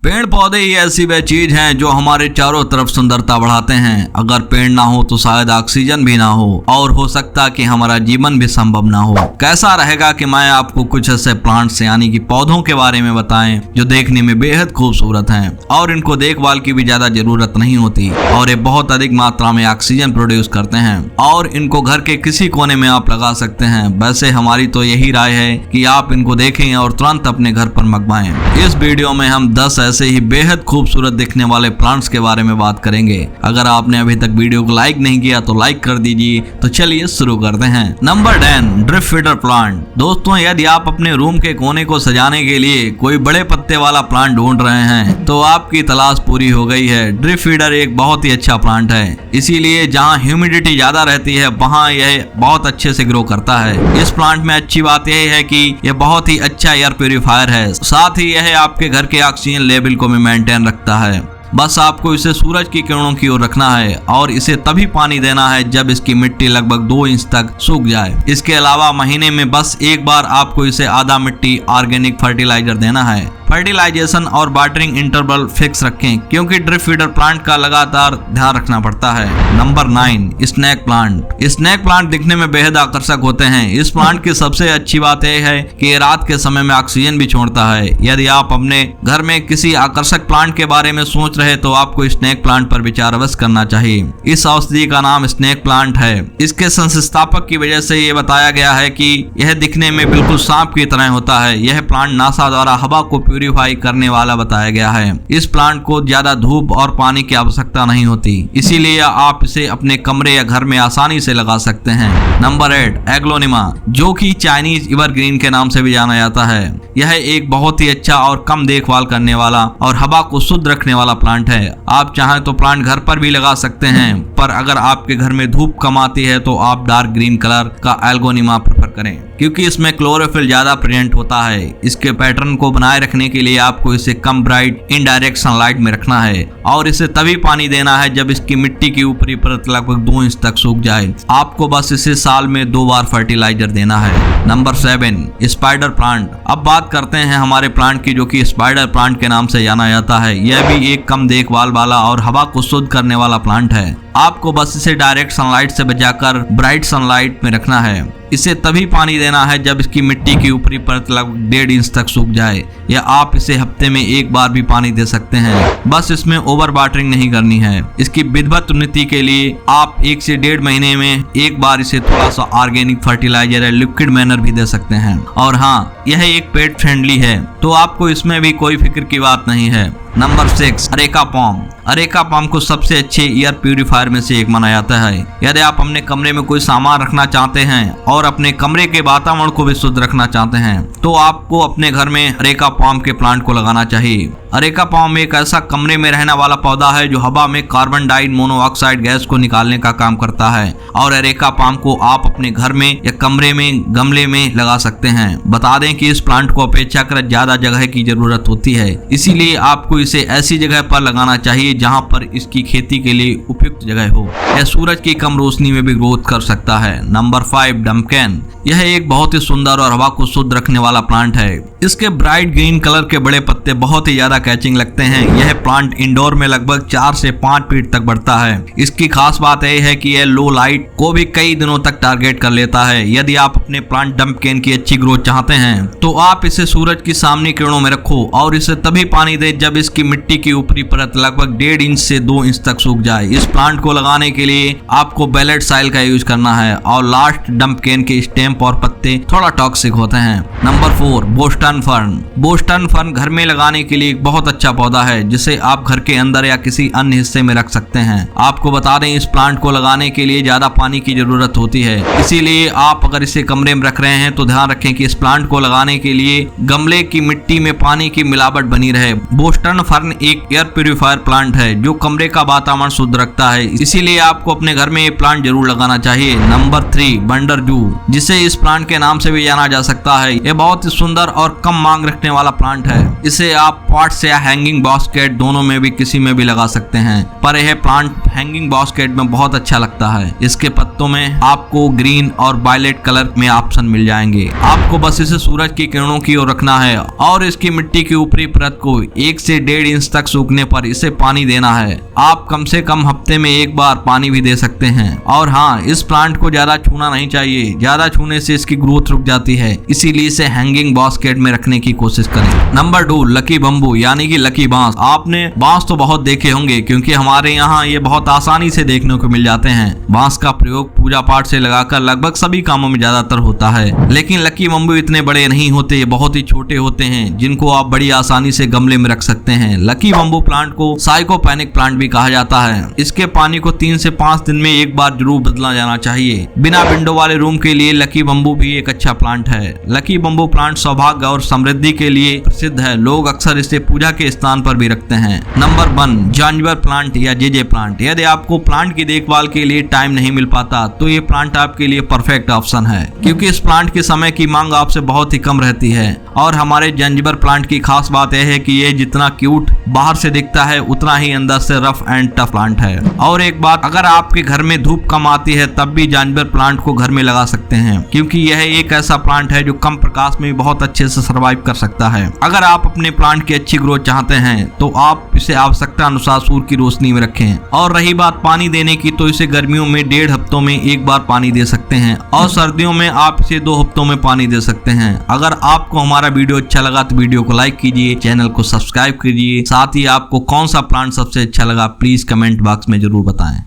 पेड़ पौधे ही ऐसी वह चीज हैं जो हमारे चारों तरफ सुंदरता बढ़ाते हैं। अगर पेड़ ना हो तो शायद ऑक्सीजन भी ना हो और हो सकता कि हमारा जीवन भी संभव ना हो। कैसा रहेगा कि मैं आपको कुछ ऐसे प्लांट्स यानी कि पौधों के बारे में बताएं जो देखने में बेहद खूबसूरत हैं और इनको देखभाल की भी ज्यादा जरूरत नहीं होती और ये बहुत अधिक मात्रा में ऑक्सीजन प्रोड्यूस करते हैं और इनको घर के किसी कोने में आप लगा सकते हैं। वैसे हमारी तो यही राय है कि आप इनको देखें और तुरंत अपने घर पर मंगवाएं। इस वीडियो में हम 10 ऐसे ही बेहद खूबसूरत दिखने वाले प्लांट्स के बारे में बात करेंगे। अगर आपने अभी तक वीडियो को लाइक नहीं किया तो लाइक कर दीजिए। तो चलिए शुरू करते हैं। Number 10 drip feeder plant. दोस्तों, यदि आप अपने रूम के कोने को सजाने के लिए कोई बड़े पत्ते वाला प्लांट ढूंढ रहे हैं तो आपकी तलाश पूरी हो गई है। ड्रिप फीडर एक बहुत ही अच्छा प्लांट है, इसीलिए जहाँ ह्यूमिडिटी ज्यादा रहती है वहाँ यह बहुत अच्छे से ग्रो करता है। इस प्लांट में अच्छी बात यह है कि यह बहुत ही अच्छा एयर प्यूरिफायर है, साथ ही यह आपके घर के ऑक्सीजन लेवल को भी मेंटेन रखता है। बस आपको इसे सूरज की किरणों की ओर रखना है और इसे तभी पानी देना है जब इसकी मिट्टी लगभग 2 इंच तक सूख जाए। इसके अलावा महीने में बस एक बार आपको इसे आधा मिट्टी ऑर्गेनिक फर्टिलाइजर देना है। फर्टिलाइजेशन और वाटरिंग इंटरवल फिक्स रखें क्योंकि ड्रिप फीडर प्लांट का लगातार ध्यान रखना पड़ता है। Number 9 snake plant. Snake plant दिखने में बेहद आकर्षक होते हैं। इस प्लांट की सबसे अच्छी बात यह है कि ये रात के समय में ऑक्सीजन भी छोड़ता है। यदि आप अपने घर में किसी आकर्षक प्लांट के बारे में सोच रहे तो आपको स्नेक प्लांट पर विचार अवश्य करना चाहिए। इस औषधि का नाम स्नेक प्लांट है। इसके संस्थापक की वजह से ये बताया गया है कि यह दिखने में बिल्कुल सांप की तरह होता है। यह प्लांट नासा द्वारा हवा को प्यूरिफाई करने वाला बताया गया है। इस प्लांट को ज्यादा धूप और पानी की आवश्यकता नहीं होती, इसीलिए आप इसे अपने कमरे या घर में आसानी से लगा सकते हैं। नंबर 8 एग्लोनिमा, जो कि चाइनीज एवरग्रीन के नाम से भी जाना जाता है। यह एक बहुत ही अच्छा और कम देखभाल करने वाला और हवा को शुद्ध रखने वाला प्लांट है। आप चाहें तो प्लांट घर पर भी लगा सकते हैं, पर अगर आपके घर में धूप कम आती है तो आप डार्क ग्रीन कलर का एल्गोनिमा प्रेफर करें क्योंकि इसमें क्लोरोफिल ज्यादा प्रेजेंट होता है। इसके पैटर्न को बनाए रखने के लिए आपको इसे कम ब्राइट इनडायरेक्ट सनलाइट में रखना है और इसे तभी पानी देना है जब इसकी मिट्टी की ऊपरी परत लगभग 2 इंच तक सूख जाए। आपको बस इसे साल में 2 बार फर्टिलाइजर देना है। Number 7 spider plant. अब बात करते हैं हमारे प्लांट की, जो कि स्पाइडर प्लांट के नाम से जाना जाता है। यह भी एक कम देखभाल वाला और हवा को शुद्ध करने वाला प्लांट है। आपको बस इसे डायरेक्ट सनलाइट से बचाकर ब्राइट सनलाइट में रखना है। इसे तभी पानी देना है जब इसकी मिट्टी की ऊपरी परत लगभग 1.5 इंच तक सूख जाए, या आप इसे हफ्ते में 1 बार भी पानी दे सकते हैं। बस इसमें ओवर वाटरिंग नहीं करनी है। इसकी विधिवत उन्नति के लिए आप 1 से 1.5 महीने में 1 बार इसे थोड़ा सा ऑर्गेनिक फर्टिलाइजर या लिक्विड मैनर भी दे सकते हैं। और हाँ, यह एक पेट फ्रेंडली है तो आपको इसमें भी कोई फिक्र की बात नहीं है। Number 6 areca palm. Areca palm को सबसे अच्छे एयर प्यूरिफायर में से एक माना जाता है। यदि आप अपने कमरे में कोई सामान रखना चाहते हैं और अपने कमरे के वातावरण को भी शुद्ध रखना चाहते हैं तो आपको अपने घर में अरेका पाम के प्लांट को लगाना चाहिए। अरेका पाम एक ऐसा कमरे में रहने वाला पौधा है जो हवा में कार्बन डाई मोनोऑक्साइड गैस को निकालने का काम करता है और अरेका पाम को आप अपने घर में या कमरे में गमले में लगा सकते हैं। बता दें कि इस प्लांट को अपेक्षाकृत ज्यादा जगह की जरूरत होती है, इसीलिए आपको इसे ऐसी जगह पर लगाना चाहिए जहां पर इसकी खेती के लिए उपयुक्त जगह हो। यह सूरज की कम रोशनी में भी ग्रोथ कर सकता है। नंबर 5 डम्पकेन। यह एक बहुत ही सुंदर और हवा को शुद्ध रखने वाला प्लांट है। इसके ब्राइट ग्रीन कलर के बड़े पत्ते बहुत ही ज्यादा कैचिंग लगते हैं। यह प्लांट इंडोर में लगभग 4 से 5 फीट तक बढ़ता है। इसकी खास बात यह है कि यह लो लाइट को भी कई दिनों तक टारगेट कर लेता है। यदि आप अपने प्लांट डम्पकेन की अच्छी ग्रोथ चाहते हैं तो आप इसे सूरज की सामने किरणों में रखो और इसे तभी पानी दे जब इसकी मिट्टी की ऊपरी परत लगभग 1.5 इंच से 2 इंच तक सूख जाए। इस प्लांट को लगाने के लिए आपको बेलेट साइल का यूज करना है और लास्ट डम्पकेन के स्टेम और पत्ते थोड़ा टॉक्सिक होते हैं। Number 4 Boston fern. Boston fern घर में लगाने के लिए एक बहुत अच्छा पौधा है जिसे आप घर के अंदर या किसी अन्य हिस्से में रख सकते हैं। आपको बता दें, इस प्लांट को लगाने के लिए ज्यादा पानी की जरूरत होती है, इसीलिए आप अगर इसे कमरे में रख रहे हैं तो ध्यान रखें कि इस प्लांट को लगाने के लिए गमले की मिट्टी में पानी की मिलावट बनी रहे। बोस्टन फर्न एक एयर प्यूरिफायर प्लांट है जो कमरे का वातावरण शुद्ध रखता है, इसीलिए आपको अपने घर में ये प्लांट जरूर लगाना चाहिए। नंबर 3 बंडर जू, जिसे इस प्लांट के नाम से भी जाना जा सकता है। यह बहुत ही सुंदर और कम मांग रखने वाला प्लांट है। इसे आप पॉट्स या हैंगिंग बास्केट दोनों में भी किसी में भी लगा सकते हैं, पर यह प्लांट हैंगिंग बास्केट में बहुत अच्छा लगता है। इसके पत्तों में आपको ग्रीन और वायलेट कलर में ऑप्शन मिल जाएंगे। आपको बस इसे सूरज की किरणों की ओर रखना है और इसकी मिट्टी की ऊपरी परत को 1 से 1.5 इंच तक सूखने पर इसे पानी देना है। आप कम से कम हफ्ते में एक बार पानी भी दे सकते हैं। और हाँ, इस प्लांट को ज्यादा छूना नहीं चाहिए, ज्यादा छूने से इसकी ग्रोथ रुक जाती है, इसीलिए इसे हैंगिंग बास्केट में रखने की कोशिश करें। नंबर 2, लकी बम्बू यानी कि लकी बांस। आपने बांस तो बहुत देखे होंगे क्योंकि हमारे यहाँ ये बहुत आसानी से देखने को मिल जाते हैं। बांस का प्रयोग पूजा पाठ से लगाकर लगभग सभी कामों में ज्यादातर होता है। लेकिन लकी बम्बू इतने बड़े नहीं होते, ये बहुत ही छोटे होते हैं जिनको आप बड़ी आसानी से गमले में रख सकते हैं। लकी बम्बू प्लांट को साइकोपेनिक प्लांट भी कहा जाता है। इसके पानी को 3 से 5 दिन में एक बार जरूर बदला जाना चाहिए। बिना विंडो वाले रूम के लिए लकी बम्बू भी एक अच्छा प्लांट है। लकी बम्बू प्लांट सौभाग्य और समृद्धि के लिए प्रसिद्ध है। लोग अक्सर इसे पूजा के स्थान पर भी रखते हैं। नंबर 1, जानवर प्लांट या जेजे प्लांट। यदि आपको प्लांट की देखभाल के लिए टाइम नहीं मिल पाता तो ये प्लांट आपके लिए परफेक्ट ऑप्शन है, क्योंकि इस प्लांट के समय की मांग आपसे बहुत ही कम रहती है। और हमारे जानवर प्लांट की खास बात यह है कि ये जितना क्यूट बाहर से दिखता है उतना ही अंदर से रफ एंड टफ प्लांट है। और एक बात, अगर आपके घर में धूप कम आती है तब भी जानवर प्लांट को घर में लगा सकते हैं, क्योंकि यह एक ऐसा प्लांट है जो कम प्रकाश में बहुत अच्छे से सर्वाइव कर सकता है। अगर आप अपने प्लांट की अच्छी ग्रोथ चाहते हैं तो आप इसे आवश्यकता अनुसार सूर्य की रोशनी में रखें। और रही बात पानी देने की, तो इसे गर्मियों में 1.5 हफ्तों में एक बार पानी दे सकते हैं और सर्दियों में आप इसे 2 हफ्तों में पानी दे सकते हैं। अगर आपको हमारा वीडियो अच्छा लगा तो वीडियो को लाइक कीजिए, चैनल को सब्सक्राइब कीजिए। साथ ही आपको कौन सा प्लांट सबसे अच्छा लगा प्लीज कमेंट बॉक्स में जरूर बताएं।